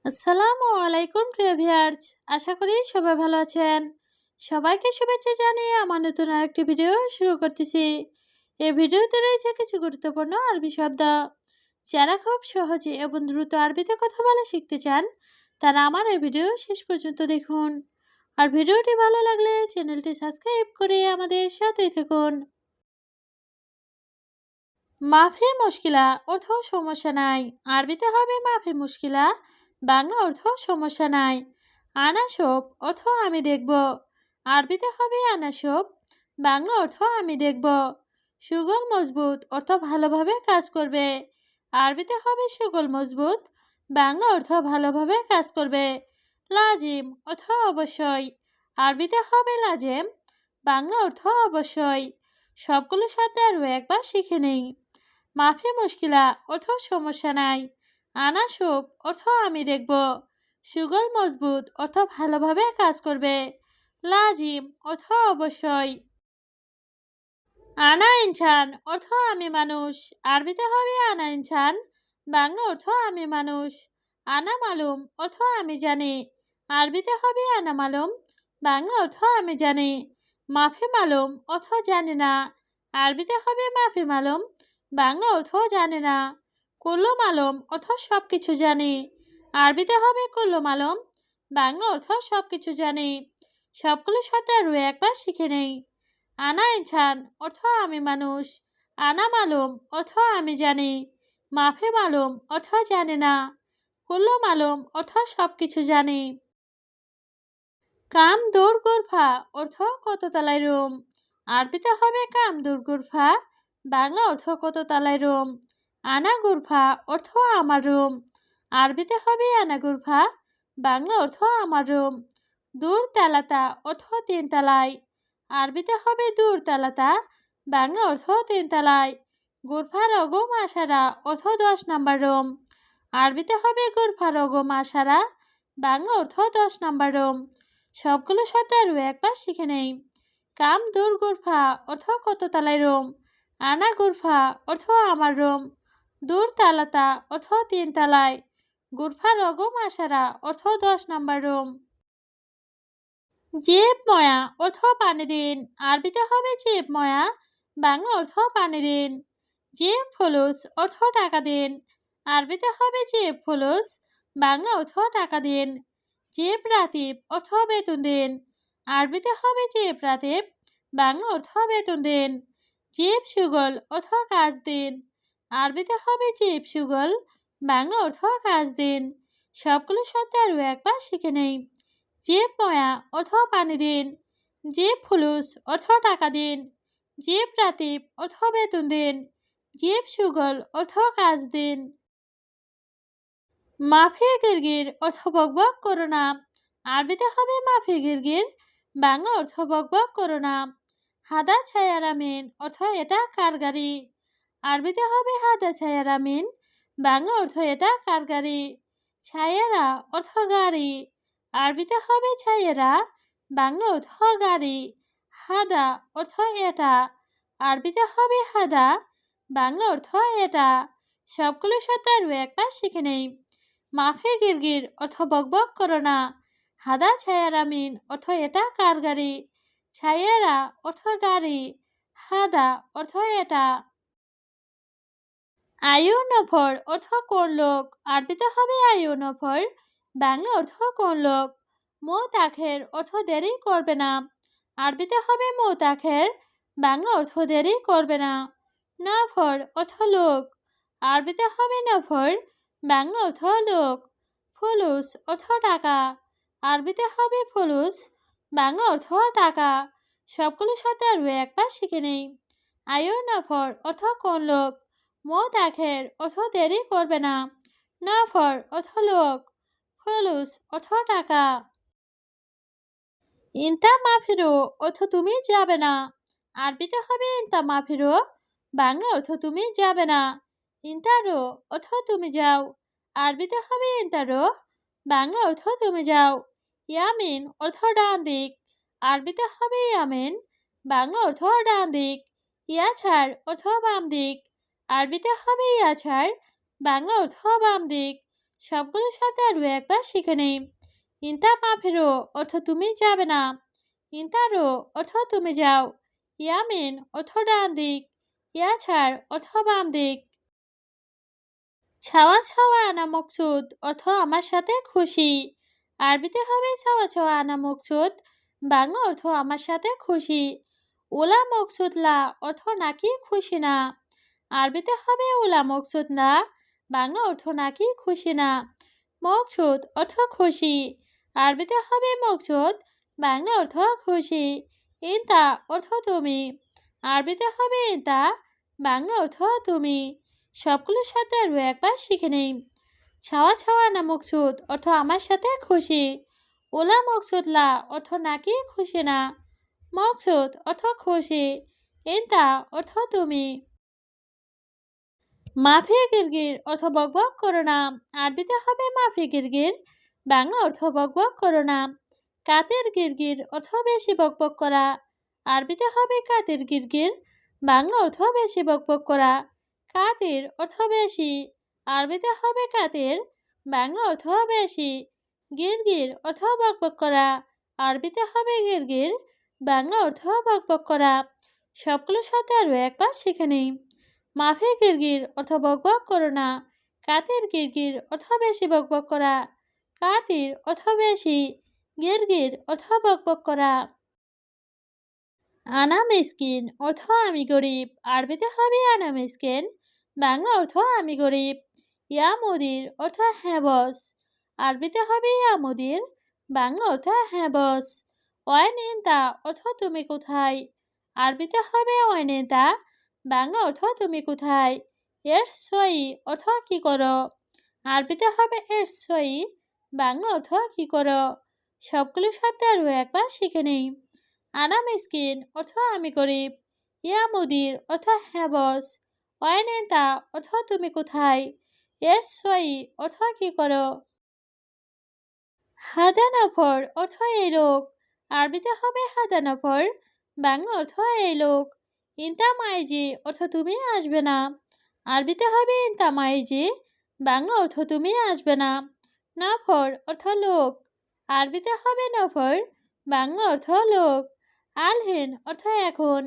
আসসালামু আলাইকুম প্রিয় ভিউয়ার্স, আশা করি সবাই ভালো আছেন। সবাইকে শুভেচ্ছা জানিয়ে আমার নতুন আরেকটি ভিডিও শুরু করতেছি। এই ভিডিওতে রয়েছে কিছু গুরুত্বপূর্ণ আরবি শব্দ। যারা খুব সহজে এবং দ্রুত আরবিতে কথা বলা শিখতে চান, তারা আমার এই ভিডিও শেষ পর্যন্ত দেখুন। আর ভিডিওটি ভালো লাগলে চ্যানেলটি সাবস্ক্রাইব করে আমাদের সাথেই থাকুন। মাফি মুশকিলা অর্থ সমস্যা নাই। আরবিতে হবে মাফি মুশকিলা, বাংলা অর্থ সমস্যা নাই। আনাসব অর্থ আমি দেখব। আরবিতে হবে আনাসব, বাংলা অর্থ আমি দেখব। সুগল মজবুত অর্থ ভালোভাবে কাজ করবে। আরবিতে হবে সুগল মজবুত, বাংলা অর্থ ভালোভাবে কাজ করবে। লাজিম অর্থ অবশ্যই। আরবিতে হবে লাজেম, বাংলা অর্থ অবশ্যই। সবগুলো শব্দ আরও একবার শিখে নেই। মাফি মুশকিলা অর্থ সমস্যা নাই। আনাসব অর্থ আমি দেখব। সুগল মজবুত অর্থ ভালোভাবে কাজ করবে। লাজিম অর্থ অবশ্যই। আনা ইনসান অর্থ আমি মানুষ। আরবিতে হবে আনা ইনসান, বাংলা অর্থ আমি মানুষ। আনা মালুম অর্থ আমি জানি। আরবিতে হবে আনা মালুম, বাংলা অর্থ আমি জানি। মাফি মালুম অর্থ জানি না। আরবিতে হবে মাফি মালুম, বাংলা অর্থ জানে না। কুল্লু মালুম অর্থ সব কিছু জানি। আরবিতে হবে কুল্লু মালুম, বাংলা অর্থ সব কিছু জানি। সবগুলো শব্দ আরও একবার শিখে নেই। আনা ইনসান অর্থ আমি মানুষ। আনা মালুম অর্থ আমি জানি। মাফি মালুম অর্থ জানে না। কুল্লু মালুম অর্থ সব কিছু জানি। কাম দূর গুরফা অর্থ কত তলায় রুম। আরবিতে হবে কাম দূর গুরফা, বাংলা অর্থ কত তলায় রুম। আনা গুরফা অর্থ আমার রুম। আরবিতে হবে আনা গুরফা, বাংলা অর্থ আমার রুম। দূর তালাতা অর্থ তিনতলায়। আরবিতে হবে দূর তালাতা, বাংলা অর্থ তিনতলায়। গুরফা রগম আশারা অর্থ 10 নম্বর রুম। আরবিতে হবে গুরফা রগম আশারা, বাংলা অর্থ 10 নম্বর রুম। সবগুলো শব্দ আরও একবার শিখে নেই। কাম দূর গুরফা অর্থ কত তালায় রুম। আনা গুরফা অর্থ আমার রুম। দূর তালাতা অর্থ তিনতলায়। গুরফা রগম আশারা অর্থ 10 নম্বর রুম। জেব ময়া অর্থ পানি দিন। আরবিতে হবে জেব ময়া, বাংলা অর্থ পানি দিন। জেব ফুলুস অর্থ টাকা দিন। আরবিতে হবে জেব ফুলুস, বাংলা অর্থ টাকা দিন। জেব রাতিব অর্থ বেতন দিন। আরবিতে হবে জেব রাতিব, বাংলা অর্থ বেতন দিন। জেব সুগল অর্থ কাজ দিন। আরবিতে হবে জেব সুগল, বাংলা অর্থ কাজ দিন। সবগুলো শব্দ আরও একবার শিখে নেই। জেব ময়া অর্থ পানি দিন। জেব ফুলুস অর্থ টাকা দিন। জেব রাতিব অর্থ বেতন দিন। জেব সুগল অর্থ কাজ দিন। মাফি গিরগির অর্থ বকবক করো না। আরবিতে হবে মাফি গিরগির, বাংলা অর্থ বকবক করো না। হাদা ছায়ারামিন অর্থ এটা কার গাড়ি। আরবিতে হবে হাদা ছায়ারামিন, বাংলা অর্থ এটা কার গাড়ি। ছায়েরা অর্থ গাড়ি। আরবিতে হবে ছায়েরা, বাংলা অর্থ গাড়ি। হাদা অর্থ এটা। আরবিতে হবে হাদা, বাংলা অর্থ এটা। সবগুলো শব্দ আরও একবার শিখে নেই। মাফি গিরগির অর্থ বকবক করো না। হাদা ছায়ারামিন অর্থ এটা কার গাড়ি। ছায়েরা অর্থ গাড়ি। হাদা অর্থ এটা। আয়ু নফর অর্থ কোন লোক। আরবিতে হবে আয়ু নফর, বাংলা অর্থ কোন লোক। মৌত আখের অর্থ দেরি করবে না। আরবিতে হবে মৌত আখের, বাংলা অর্থ দেরি করবে না। নফর অর্থ লোক। আরবিতে হবে নফর, বাংলা অর্থ লোক। ফুলুস অর্থ টাকা। আরবিতে হবে ফুলুস, বাংলা অর্থ টাকা। সবগুলো শব্দ আরও একবার শিখে নেই। আয়ু নফর অর্থ কোন লোক। মৌত আখের অর্থ দেরি করবে না। নফর অর্থ লোক। ফুলুস অর্থ টাকা। ইনতা মাফিরো অর্থ তুমি যাবে না। আরবিতে হবে ইনতা মাফিরো, বাংলা অর্থ তুমি যাবে না। ইনতারো অর্থ তুমি যাও। আরবিতে হবে ইনতারো, বাংলা অর্থ তুমি যাও। ইয়ামিন অর্থ ডান দিক। আরবিতে হবে ইয়ামিন, বাংলা অর্থ ডান দিক। ইয়াছাড় অর্থ বাম দিক। আরবিতে হবে ইয়াছাড়, বাংলা অর্থ বাম দিক। সবগুলো শব্দ আরও একবার শিখে নেই। ইন্তা মাফেরো অর্থ তুমি যাবে না। ইন্তারো অর্থ তুমি যাও। ইয়ামিন অর্থ ডান দিক। ইয়াছাড় অর্থ বাম দিক। ছাওয়া ছাওয়া আনা মকসুদ অর্থ আমার সাথে খুশি। আরবিতে হবে ছাওয়া ছাওয়া আনা মকসুদ, বাংলা অর্থ আমার সাথে খুশি। ওলা মকসুদ লা অর্থ নাকি খুশি না। আরবিতে হবে ওলা মকসুদ না, বাংলা অর্থ নাকি খুশি না। মকসুদ অর্থ খুশি, আরবিতে হবে মকসুদ, বাংলা অর্থ খুশি। ইন্তা অর্থ তুমি, আরবিতে হবে ইন্তা, বাংলা অর্থ তুমি। সবগুলো সাথে আরও একবার শিখে নেই। ছাওয়া ছাওয়া না মকসুদ অর্থ আমার সাথে খুশি। ওলা মকসুদ লা অর্থ নাকি খুশি না। মকসুদ অর্থ খুশি, ইন্তা অর্থ তুমি। মাফি গিরগির অর্থ বকবক করো না। আরবিতে হবে মাফি গিরগির, বাংলা অর্থ বকবক করো না। কাতের গিরগির অর্থ বেশি বকবক করা। আরবিতে হবে কাতের গিরগির, বাংলা অর্থ বেশি বকবক করা। কাতের অর্থ বেশি, আরবিতে হবে কাতের, বাংলা অর্থ বেশি। গিরগির অর্থ বকবক করা, আরবিতে হবে গিরগির, বাংলা অর্থ বকবক করা। সবগুলো সাথে আরও একবার শিখে নেই। মাফি গিরগির অর্থ বকবক করো না। কাতের গিরগির অর্থ বেশি বকবক করা। কাতির অর্থ বেশি, গিরগির অর্থ বকবক করা। আনা মিসকিন অর্থ আমি গরিব। আরবিতে হবে আনা মিসকিন, বাংলা অর্থ আমি গরিব। ইয়া মুদির অর্থ হ্যাঁ বস। আরবিতে হবে ইয়া মুদির, বাংলা অর্থ হ্যাঁ বস। ওয়াইন ইন্তা অর্থ তুমি কোথায়। আরবিতে হবে ওয়াইন ইন্তা, বাংলা অর্থ তুমি কোথায়। এর সই অর্থ কি করো। আরবিতে হবে এর সই, বাংলা অর্থ কি করো। সবগুলো শব্দ আরও একবার শিখে নেই। আনা মিসকিন অর্থ আমি গরিব। ইয়া মুদির অর্থ হ্যাঁ বস। ওয়াইন ইন্তা অর্থ তুমি কোথায়। এর সই অর্থ কি করো। হাদা নফর অর্থ এই লোক। আরবিতে হবে হাদা নফর, বাংলা অর্থ এই লোক। ইন্তা মাইজি অর্থ তুমি আসবে না। আরবিতে হবে ইন্তা মাইজি, বাংলা অর্থ তুমি আসবে না। নফর অর্থ লোক। আরবিতে হবে নফর, বাংলা অর্থ লোক। আলহেন অর্থ এখন।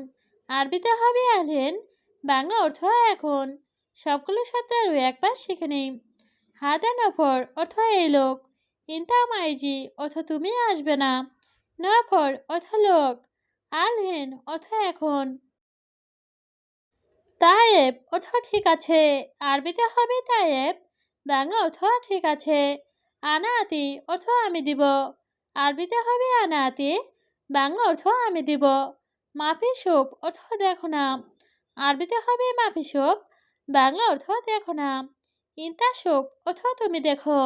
আরবিতে হবে আলহেন, বাংলা অর্থ এখন। সবগুলো শব্দ আরও একবার শিখে নেই। হাদা নফর অর্থ এই লোক। ইন্তা মাইজি অর্থ তুমি আসবে না। নফর অর্থ লোক। আলহেন অর্থ এখন। তায়েব অর্থ ঠিক আছে। আরবিতে হবে তায়েব, বাংলা অর্থ ঠিক আছে। আনাতি অর্থ আমি দিব। আরবিতে হবে আনাতি, বাংলা অর্থ আমি দিব। মাফি সুপ অর্থ দেখো না। আরবিতে হবে মাফি সুপ, বাংলা অর্থ দেখো না। ইন্তা সুপ অর্থ তুমি দেখো।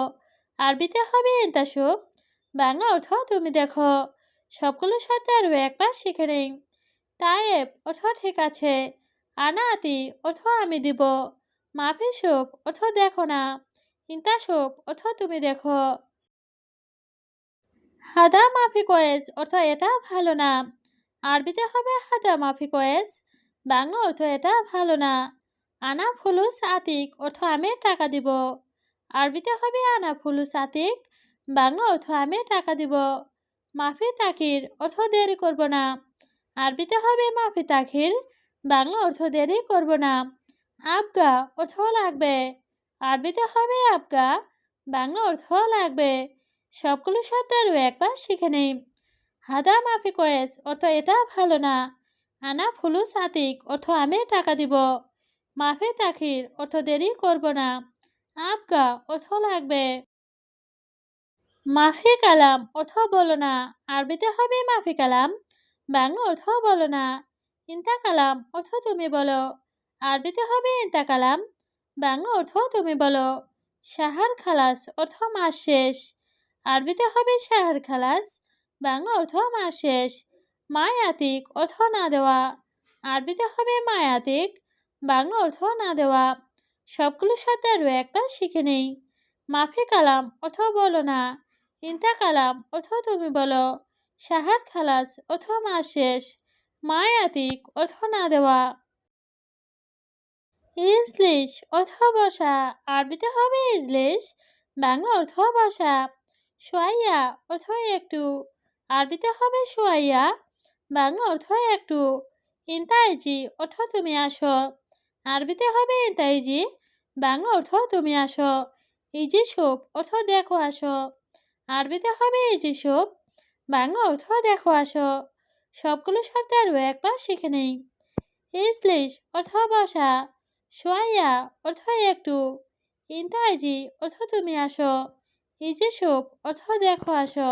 আরবিতে হবে ইন্তা সুপ, বাংলা অর্থ তুমি দেখো। সবগুলো শব্দ আরও একবার শিখে নেই। তায়েব অর্থ ঠিক আছে। আনাতি অর্থ আমি দিব। মাফি সুপ অর্থ দেখো না। ইন্তা সুপ অর্থ তুমি দেখো। হাদা মাফি কয়েস অর্থ এটা ভালো না। আরবিতে হবে হাদা মাফি কয়েস, বাংলা অর্থ এটা ভালো না। আনা ফুলুস আতিক অর্থ আমি টাকা দিব। আরবিতে হবে আনা ফুলুস আতিক, বাংলা অর্থ আমি টাকা দিব। মাফি তাকির অর্থ দেরি করব না। আরবিতে হবে মাফি তাকির, বাংলা অর্থ দেরি করব না। আবগা অর্থ লাগবে। আরবিতে হবে আবগা, বাংলা অর্থ লাগবে। সবগুলো শব্দ আরও একবার শিখে নেই। হাদা মাফি কয়েস অর্থ এটা ভালো না। আনা ফুলুস আতিক অর্থ আমি টাকা দিব। মাফি তাখির অর্থ দেরি করব না। আবগা অর্থ লাগবে। মাফি কালাম অর্থ বলো না। আরবিতে হবে মাফি কালাম, বাংলা অর্থ বলো না। ইন্তা কালাম অর্থ তুমি বলো। আরবিতে হবে ইন্তা কালাম, বাংলা অর্থ তুমি বলো। শাহার খালাস অর্থ মাস শেষ। আরবিতে হবে শাহার খালাস, বাংলা অর্থ মাস শেষ। মায়াতিক অর্থ না দেওয়া। আরবিতে হবে মায়াতিক, বাংলা অর্থ না দেওয়া। সবগুলো শব্দ আরও একবার শিখে নেই। মাফি কালাম অর্থ বলো না। ইন্তা কালাম অর্থ তুমি বলো। শাহার খালাস অর্থ মাস শেষ। মায়াতিক অর্থ না দেওয়া। ইজলিশ অর্থ বসা। আরবিতে হবে ইজলিশ, বাংলা অর্থ বসা। সোয়াইয়া অর্থ একটু, আরবিতে হবে সোয়াইয়া, বাংলা অর্থ একটু। ইন্তাইজি অর্থ তুমি আসো, আরবিতে হবে ইন্তাইজি, বাংলা অর্থ তুমি আসো। ইজি সুপ অর্থ দেখো আসো, আরবিতে হবে ইজি সুপ, বাংলা অর্থ দেখো আসো। সবগুলো শব্দ আরও একবার শিখে নেই। ইজলিশ অর্থ বসা, সোয়াইয়া অর্থ একটু, ইন্তাইজি অর্থ তুমি আসো, ইজি সুপ অর্থ দেখো আসো।